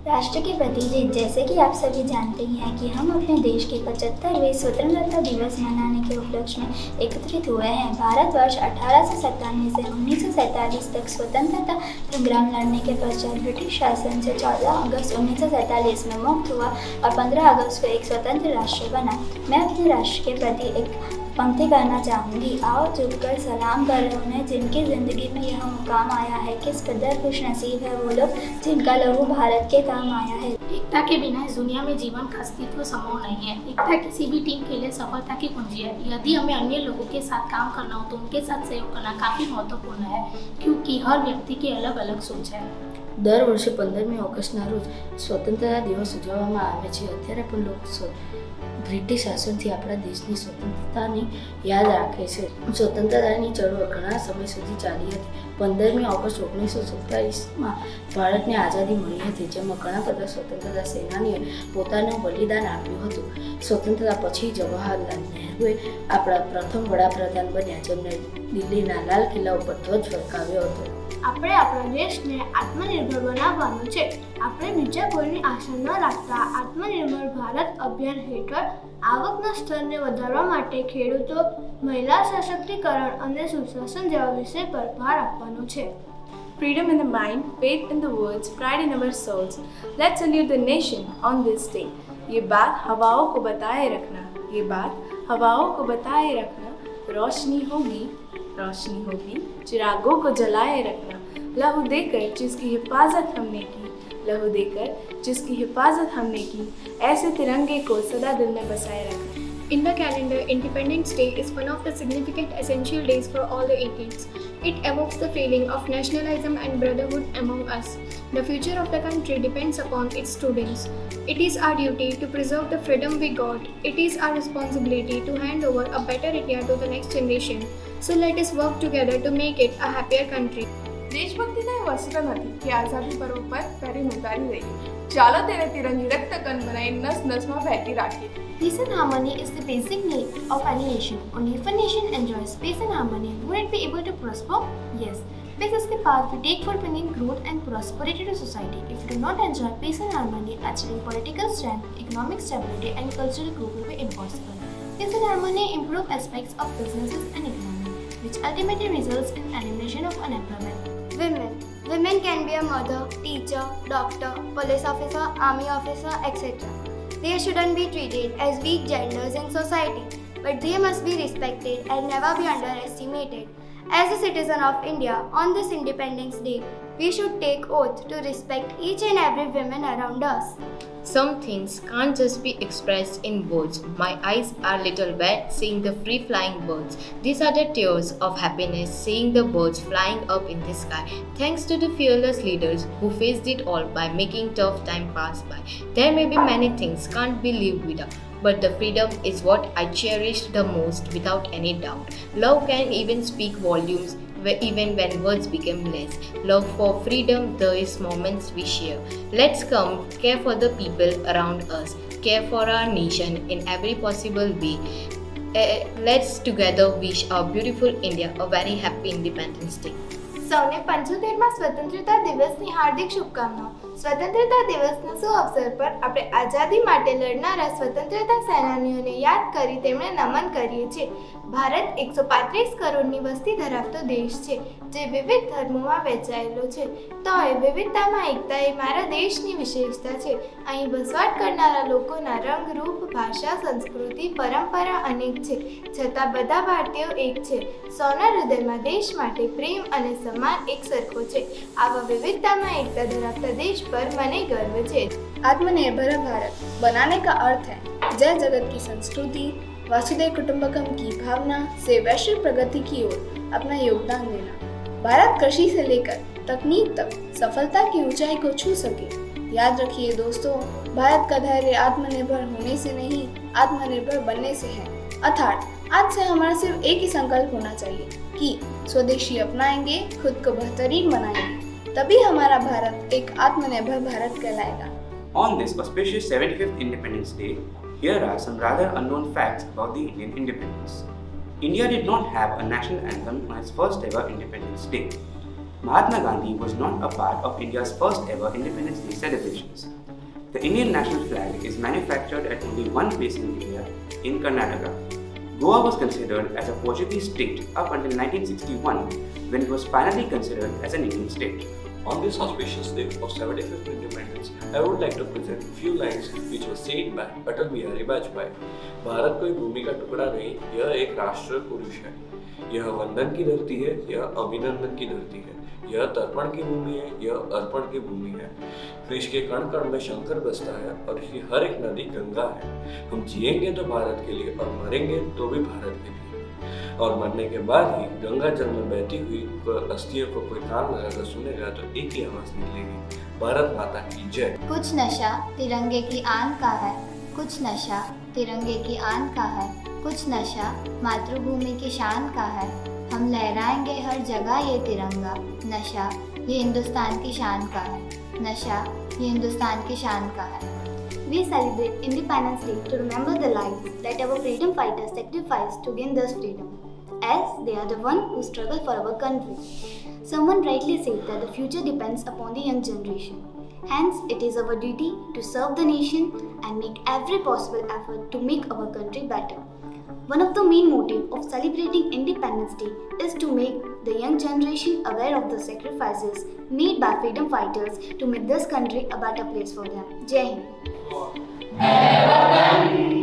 राष्ट्र के प्रति जीत। जैसे कि आप सभी जानते ही हैं कि हम अपने देश के 75वें स्वतंत्रता दिवस मनाने के उपलक्ष्य में एकत्रित हुए हैं। भारतवर्ष 1897 से 1947 तक स्वतंत्रता संग्राम लड़ने के पश्चात ब्रिटिश शासन से 14 अगस्त 1947 में मुक्त हुआ और 15 अगस्त को एक स्वतंत्र राष्ट्र बना। मैं अपने राष्ट्र के प्रति एक पंक्ति करना चाहूँगी। आओ झुककर सलाम कर उन्हें जिनकी ज़िंदगी में यह मुकाम आया है। किस कदर खुशनसीब है वो लोग जिनका लहू भारत के काम आया है। एकता के बिना इस दुनिया में जीवन का अस्तित्व संभव नहीं है। एकता किसी भी टीम के लिए सफलता की कुंजी है। यदि हमें अन्य लोगों के साथ काम करना हो तो उनके साथ सहयोग करना काफ़ी महत्वपूर्ण है, क्योंकि हर व्यक्ति की अलग अलग सोच है। દર વર્ષે 15મી ઓગસ્ટના રોજ સ્વતંત્રતા દિવસ ઉજવવામાં આવે છે। અત્યારે પણ લોકો બ્રિટિશ શાસનથી આપણા દેશની સ્વતંત્રતાની યાદ રાખે છે। સ્વતંત્રતાની ચળવળ ઘણા સમય સુધી ચાલી હતી। 15મી ઓગસ્ટ 1947માં ભારતને આઝાદી મળી હતી, જેમાં ઘણા બધા સ્વતંત્રતા સેનાનીઓએ પોતાનું બલિદાન આપ્યું હતું। સ્વતંત્રતા પછી જવાહરલાલ નહેરુએ આપણા પ્રથમ વડાપ્રધાન બન્યા, જેમણે દિલ્હીના લાલ કિલ્લા ઉપર ધ્વજ ફરકાવ્યો હતો। આપણે આપણા દેશને આત્મનિર્ભર બનાવવાનું છે। આપણે બીજા કોઈની આશા ન રાખતા આત્મનિર્ભર ભારત અભિયાન હેઠળ આવકના સ્તરને વધારવા માટે ખેડૂતો, મહિલા સશક્તિકરણ અને સુશાસન જેવા વિષય પર ભાર આપવાનો છે। Freedom in the mind, faith in the words, pride in our souls. Let's salute the nation on this day. ये बात हवाओं को बताए रखना, ये बात हवाओं को बताए रखना। रोशनी होगी चिरागों को जलाए रखना। लहू देकर जिसकी हिफाजत हमने की, लहू देकर जिसकी हिफाजत हमने की, ऐसे तिरंगे को सदा दिल में बसाए रखना। In the calendar, Independence Day is one of the significant essential days for all the Indians. It evokes the feeling of nationalism and brotherhood among us. The future of the country depends upon its students. It is our duty to preserve the freedom we got. It is our responsibility to hand over a better India to the next generation. So let us work together to make it a happier country. દેશભક્તિ કઈ વસ્ત્ર નથી કે આઝાદી પર્વ પર પહેરીને ઉતારી દઈએ। ચાલો તેને તિરંગી રક્તકણ બનાવી નસ નસમાં વહેતી રાખીએ। Peace and harmony is the basic need of any nation. Only if a nation enjoys peace and harmony, would it be able to prosper? Yes. Peace is the path we take for bringing growth and prosperity to society. If we do not enjoy peace and harmony, achieving political strength, economic stability, and cultural growth will be impossible. Peace and harmony improve aspects of businesses and economy, which ultimately results in elimination of unemployment. Women can be a mother, teacher, doctor, police officer, army officer, etc. They shouldn't be treated as weak genders in society, but they must be respected and never be underestimated. As a citizen of India, on this Independence Day, we should take oath to respect each and every woman around us. Some things can't just be expressed in words. My eyes are little wet seeing the free flying birds. These are the tears of happiness seeing the birds flying up in the sky. Thanks to the fearless leaders who faced it all by making tough time pass by. There may be many things can't be lived without, but the freedom is what I cherish the most without any doubt. Love can even speak volumes even when words become less. Love for freedom, those moments we share. Let's come, care for the people around us, care for our nation in every possible way. Let's together wish our beautiful India a very happy Independence Day. સૌને 75મા સ્વતંત્રતા દિવસની હાર્દિક શુભકામનાઓ। સ્વતંત્રતા દિવસના શુભ પર આપણે આઝાદી માટે લડનારા સ્વતંત્રતા સેનાનીઓને યાદ કરી તેમને નમન કરીએ છીએ। ભારત 135 કરોડની વસ્તી ધરાવતો દેશ છે, જે વિવિધ ધર્મોમાં વહેંચાયેલો છે। તોય વિવિધતામાં એકતા એ મારા દેશની વિશેષતા છે। અહીં વસવાટ કરનારા લોકોના રંગ, રૂપ, ભાષા, સંસ્કૃતિ, પરંપરા અનેક છે, છતાં બધા ભારતીયો એક છે। સૌના હૃદયમાં દેશ માટે પ્રેમ અને સમાન એક સરખો છે। આવા વિવિધતામાં એકતા ધરાવતા દેશ पर मने गर्व है। आत्मनिर्भर भारत बनाने का अर्थ है जय जगत की संस्कृति, वासुदेव कुटुंबकम की भावना से वैश्विक प्रगति की ओर अपना योगदान देना। भारत कृषि से लेकर तकनीक तक सफलता की ऊंचाई को छू सके। याद रखिए दोस्तों, भारत का धैर्य आत्मनिर्भर होने से नहीं, आत्मनिर्भर बनने से है। अर्थात आज से हमारा सिर्फ एक ही संकल्प होना चाहिए कि स्वदेशी अपनाएंगे, खुद को बेहतरीन बनाएंगे, तभी हमारा भारत एक आत्मनिर्भर भारत कहलाएगा। On this auspicious 75th Independence Day, here are some rather unknown facts about the Indian independence. India did not have a national anthem on its first ever Independence Day. Mahatma Gandhi was not a part of India's first ever Independence Day celebrations. The Indian national flag is manufactured at only one place in India, in Karnataka. Goa was considered as a Portuguese state up until 1961, when it was finally considered as an Indian state. On this auspicious day of 75th independence, I would like to present a few lines which were said by Atal Bihari Vajpayee. Bharat कोई भूमि का टुकड़ा नहीं, यह एक राष्ट्र पुरुष है। यह वंदन की धरती है, यह अभिनंदन की धरती है। यह तर्पण की भूमि है, यह अर्पण की भूमि है। कृष्ण के कण कण में शंकर बसता है और इसकी हर एक नदी गंगा है। हम जिएंगे तो भारत के लिए और मरेंगे तो भी भारत के लिए। और मरने के बाद ही गंगा जल में बहती हुई अस्थियों को कोई कान लगाकर सुनेगा तो एक ही आवाज निकलेगी, भारत माता की जय। कुछ नशा तिरंगे की आन का है, कुछ नशा तिरंगे की आन का है, कुछ नशा मातृभूमि की शान का है। हम लहराएंगे हर जगह ये तिरंगा, नशा ये हिंदुस्तान की शान का है, नशा ये हिंदुस्तान की शान का है। We celebrate Independence Day to remember the lives that our freedom fighters sacrificed to gain this freedom, as they are the ones who struggle for our country. Someone rightly said that the future depends upon the young generation. Hence, it is our duty to serve the nation and make every possible effort to make our country better. One of the main motives of celebrating Independence Day is to make the young generation aware of the sacrifices made by freedom fighters to make this country a better place for them. Jai Hind.